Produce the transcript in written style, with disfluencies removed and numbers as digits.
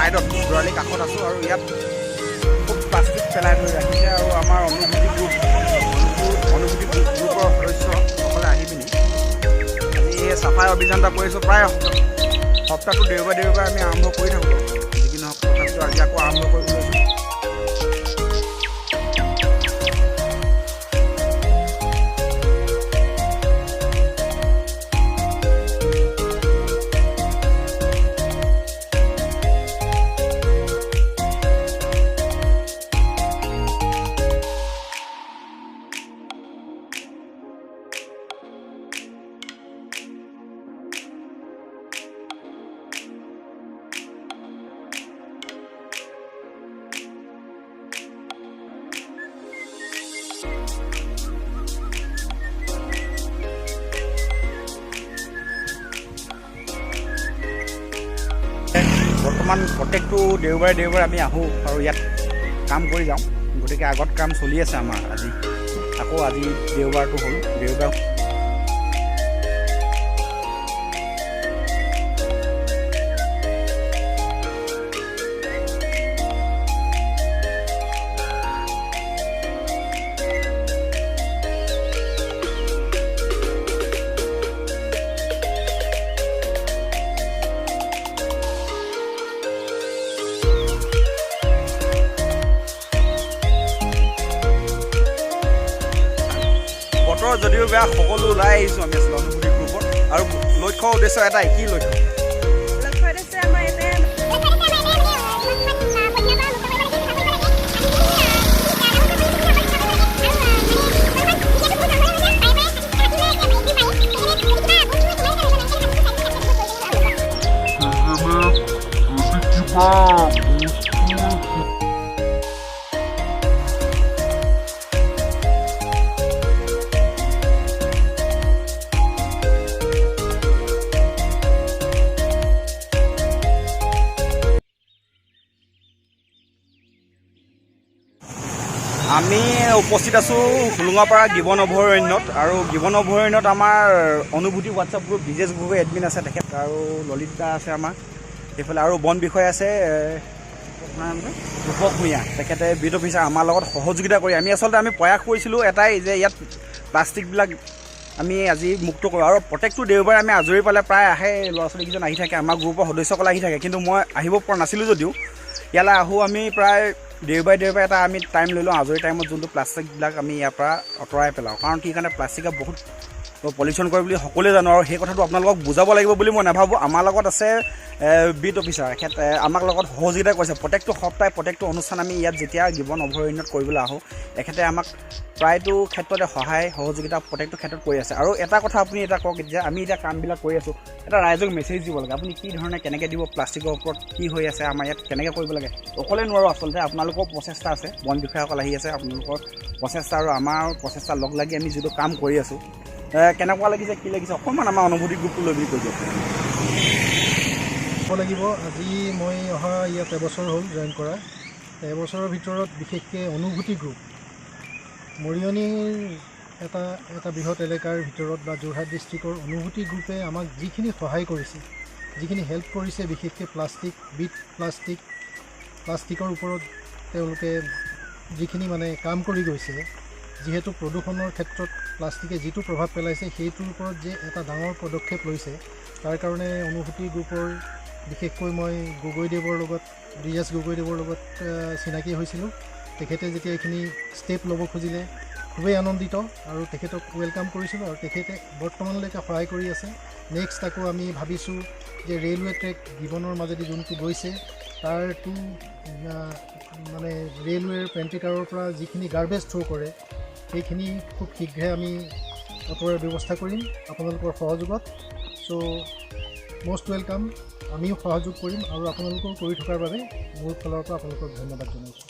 ছাইডত দুৱাৰলি কাষত আছোঁ আৰু ইয়াত খুব প্লাষ্টিক পেলাই থৈ ৰাখিছে আৰু আমাৰ অনুভূতি গ্ৰুপৰ সদস্যসকলে আহি পিনি আজি এই চাফাই অভিযান এটা কৰিছোঁ। প্ৰায় সপ্তাহটো দেওবাৰে আমি আৰম্ভ কৰি থাকোঁ, যি কি নহওক তথাপিতো আজি আকৌ আৰম্ভ কৰিব লৈছোঁ। বৰ্তমান প্ৰত্যেকটো দেওবাৰে আমি আহোঁ আৰু ইয়াত কাম কৰি যাওঁ, গতিকে আগত কাম চলি আছে আমাৰ। আজি দেওবাৰটো হ'ল দেওবাৰ। যদিও বেয়া সকলো ওলাই আহিছোঁ আমি আছিলোঁ অনুভূতি গ্ৰুপত। আৰু লক্ষ্য উদ্দেশ্য এটাই, কি লক্ষ্য? আমি উপস্থিত আছোঁ হোলোঙাপাৰা গিবন অভয়াৰণ্যত। আৰু গিবন অভয়াৰণ্যত আমাৰ অনুভূতি হোৱাটছআপ গ্ৰুপ বিজেছ গ্ৰুপৰ এডমিন আছে তেখেত, আৰু ললিতা আছে আমাৰ সেইফালে, আৰু বন বিষয়া আছে ৰূপক ভূঞা, তেখেতে বিট অফিচাৰ আমাৰ লগত সহযোগিতা কৰি আমি প্ৰয়াস কৰিছিলোঁ এটাই, যে ইয়াত প্লাষ্টিকবিলাক আমি আজি মুক্ত কৰোঁ। আৰু প্ৰত্যেকটো দেওবাৰে আমি আজৰি পালে প্ৰায় আহে ল'ৰা ছোৱালীকেইজন আহি থাকে, আমাৰ গ্ৰুপৰ সদস্যসকল আহি থাকে, কিন্তু মই আহিব পৰা নাছিলোঁ যদিও ইয়ালৈ আহোঁ। আমি প্ৰায় দেওবাৰে এটা আমি টাইম লৈ লওঁ, আজৰি টাইমত যোনটো প্লাষ্টিকবিলাক আমি ইয়াৰ পৰা আঁতৰাই পেলাওঁ। কাৰণ কি কাৰণে প্লাষ্টিকে বহুত পলিউশ্যন কৰে বুলি সকলোৱে জানো, আৰু সেই কথাটো আপোনালোকক বুজাব লাগিব বুলি মই নাভাবোঁ। আমাৰ লগত আছে বিট অফিচাৰ, এখেত আমাক লগত সহযোগিতা কৰিছে। প্ৰত্যেকটো সপ্তাহে প্ৰত্যেকটো অনুষ্ঠান আমি ইয়াত যেতিয়া গিবন অভয়াৰণ্যত কৰিবলৈ আহোঁ, এখেতে আমাক প্ৰায়টো ক্ষেত্ৰতে সহযোগিতা প্ৰত্যেকটো ক্ষেত্ৰত কৰি আছে। আৰু এটা কথা আপুনি এটা কওক, যে আমি এতিয়া কামবিলাক কৰি আছোঁ, এটা ৰাইজক মেছেজ দিব লাগে, আপুনি কি ধৰণে কেনেকৈ দিব, প্লাষ্টিকৰ ওপৰত কি হৈ আছে আমাৰ ইয়াত কেনেকৈ কৰিব লাগে। অকলে নোৱাৰোঁ আচলতে, আপোনালোকৰ প্ৰচেষ্টা আছে, বন বিষয়াসকল আহি আছে, আপোনালোকৰ প্ৰচেষ্টা আৰু আমাৰ প্ৰচেষ্টা লগ লাগি আমি যিটো কাম কৰি আছোঁ। কেনেকুৱা লাগিছে, কি লাগিছে, অকণমান আমাৰ অনুভূতি গ্ৰুপটো লৈ বুলি কৈ দিয়ক লাগিব। আজি মই অহা ইয়াত এবছৰ হ'ল জইন কৰা। এবছৰৰ ভিতৰত বিশেষকৈ অনুভূতি গ্ৰুপ মৰিয়নিৰ এটা বৃহৎ এলেকাৰ ভিতৰত বা যোৰহাট ডিষ্ট্ৰিক্টৰ অনুভূতি গ্ৰুপে আমাক যিখিনি সহায় কৰিছে, যিখিনি হেল্প কৰিছে, বিশেষকৈ প্লাষ্টিকৰ ওপৰত তেওঁলোকে যিখিনি কাম কৰি গৈছে, যিহেতু প্ৰদূষণৰ ক্ষেত্ৰত প্লাষ্টিকে যিটো প্ৰভাৱ পেলাইছে সেইটোৰ ওপৰত যে এটা ডাঙৰ পদক্ষেপ লৈছে, তাৰ কাৰণে অনুভূতি গ্ৰুপৰ বিশেষকৈ মই ব্ৰিজেশ গগৈদেৱৰ লগত চিনাকি হৈছিলোঁ। তেখেতে যেতিয়া এইখিনি ষ্টেপ ল'ব খুজিলে খুবেই আনন্দিত, আৰু তেখেতক ৱেলকাম কৰিছিলোঁ, আৰু তেখেতে বৰ্তমানলৈকে সহায় কৰি আছে। নেক্সট আকৌ আমি ভাবিছোঁ যে ৰেলৱে ট্ৰেক গিবনৰ মাজেদি যোনটো গৈছে, তাৰটো ৰেলৱেৰ পেণ্ট্ৰিকাৰৰ পৰা যিখিনি গাৰ্বেজ থ্ৰ' কৰে, সেইখিনি খুব শীঘ্ৰে আমি আঁতৰোৱাৰ ব্যৱস্থা কৰিম আপোনালোকৰ সহযোগত। চ' মষ্ট ৱেলকাম, আমিও সহযোগ কৰিম, আৰু আপোনালোকেও কৰি থকাৰ বাবে মোৰ ফালৰ পৰা আপোনালোকক ধন্যবাদ জনাইছোঁ।